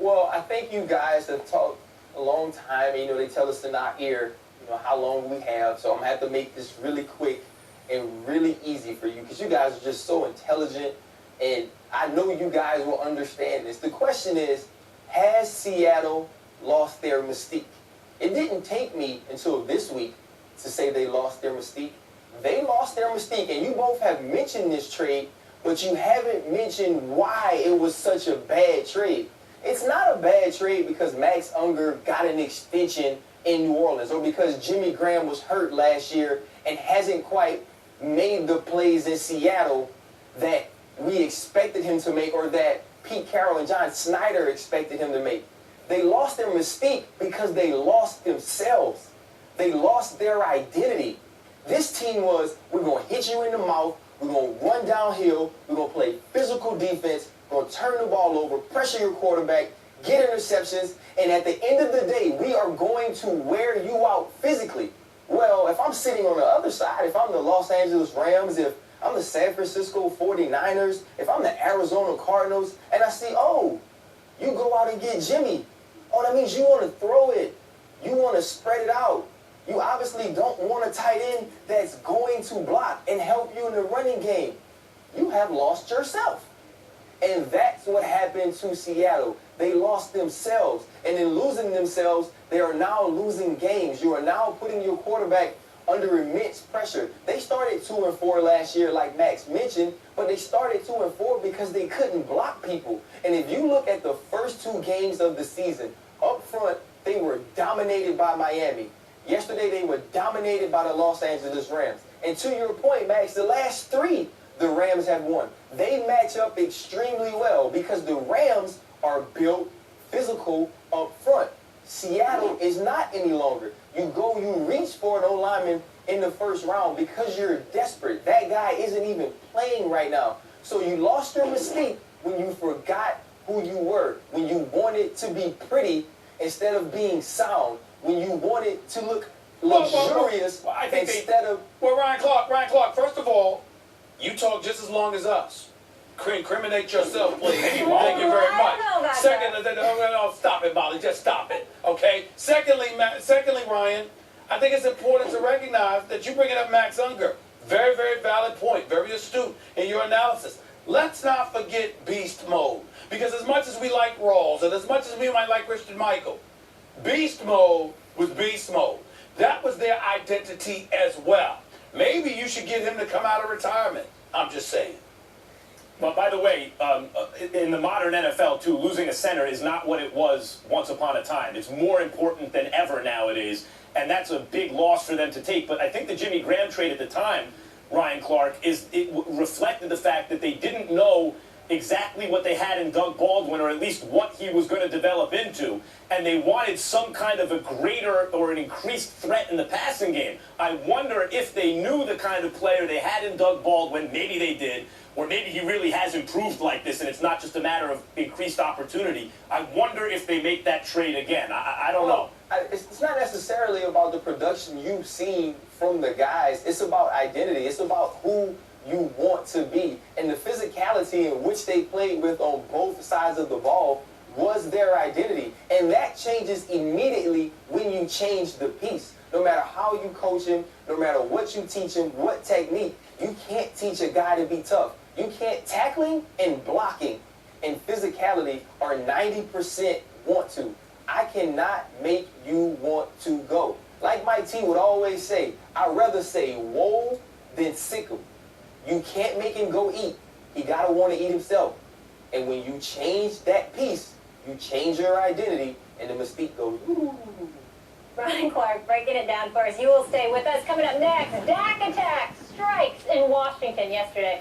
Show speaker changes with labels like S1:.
S1: Well, I think you guys have talked a long time. You know, they tell us in our ear, you know, how long we have. So I'm going to have to make this really quick and really easy for you because you guys are just so intelligent. And I know you guys will understand this. The question is, has Seattle lost their mystique? It didn't take me until this week to say they lost their mystique. They lost their mystique, and you both have mentioned this trade, but you haven't mentioned why it was such a bad trade. It's not a bad trade because Max Unger got an extension in New Orleans or because Jimmy Graham was hurt last year and hasn't quite made the plays in Seattle that we expected him to make or that Pete Carroll and John Snyder expected him to make. They lost their mystique because they lost themselves. They lost their identity. This team was, we're going to hit you in the mouth, we're going to run downhill, we're going to play physical defense, we're going to turn the ball over, pressure your quarterback, get interceptions, and at the end of the day, we are going to wear you out physically. Well, if I'm sitting on the other side, if I'm the Los Angeles Rams, if I'm the San Francisco 49ers, if I'm the Arizona Cardinals, and I see, oh, you go out and get Jimmy. Oh, that means you want to throw it. You want to spread it out. You obviously don't want a tight end that's going to block and help you in the running game. You have lost yourself. And that's what happened to Seattle. They lost themselves. And in losing themselves, they are now losing games. You are now putting your quarterback under immense pressure. They started 2-4 last year, like Max mentioned, but they started 2-4 because they couldn't block people. And if you look at the first 2 games of the season, up front, they were dominated by Miami. Yesterday, they were dominated by the Los Angeles Rams. And to your point, Max, the last 3, the Rams have won. They match up extremely well because the Rams are built physical up front. Seattle is not any longer. You reach for an O-lineman in the first round because you're desperate. That guy isn't even playing right now. So you lost your mystique when you forgot who you were, when you wanted to be pretty instead of being sound, when you wanted to look luxurious instead of...
S2: Well, Ryan Clark, first of all, you talk just as long as us. Incriminate yourself, please. Thank you very much. Secondly, no, stop it, Molly. Just stop it. Okay? Secondly, Ryan, I think it's important to recognize that you bringing up Max Unger. Very, very valid point. Very astute in your analysis. Let's not forget beast mode. Because as much as we like Rawls and as much as we might like Christian Michael, beast mode was beast mode. That was their identity as well. Maybe you should get him to come out of retirement. I'm just saying.
S3: But by the way, in the modern NFL, too, losing a center is not what it was once upon a time. It's more important than ever nowadays, and that's a big loss for them to take. But I think the Jimmy Graham trade at the time, Ryan Clark, reflected the fact that they didn't know exactly what they had in Doug Baldwin, or at least what he was going to develop into, and they wanted some kind of a greater or an increased threat in the passing game. I wonder if they knew the kind of player they had in Doug Baldwin, maybe they did, or maybe he really has improved like this and it's not just a matter of increased opportunity. I wonder if they make that trade again. I don't know.
S1: It's not necessarily about the production you've seen from the guys. It's about identity. It's about who you want to be. And the physicality in which they played with on both sides of the ball was their identity. And that changes immediately when you change the piece. No matter how you coach him, no matter what you teach him, what technique, you can't teach a guy to be tough. You can't. Tackling and blocking and physicality are 90% want to. I cannot make you want to go. Like Mike T would always say, I'd rather say whoa than sick him. You can't make him go eat. He got to want to eat himself. And when you change that piece, you change your identity, and the mystique goes, ooh.
S4: Ryan Clark breaking it down for us. You will stay with us. Coming up next, Dak attack strikes in Washington yesterday.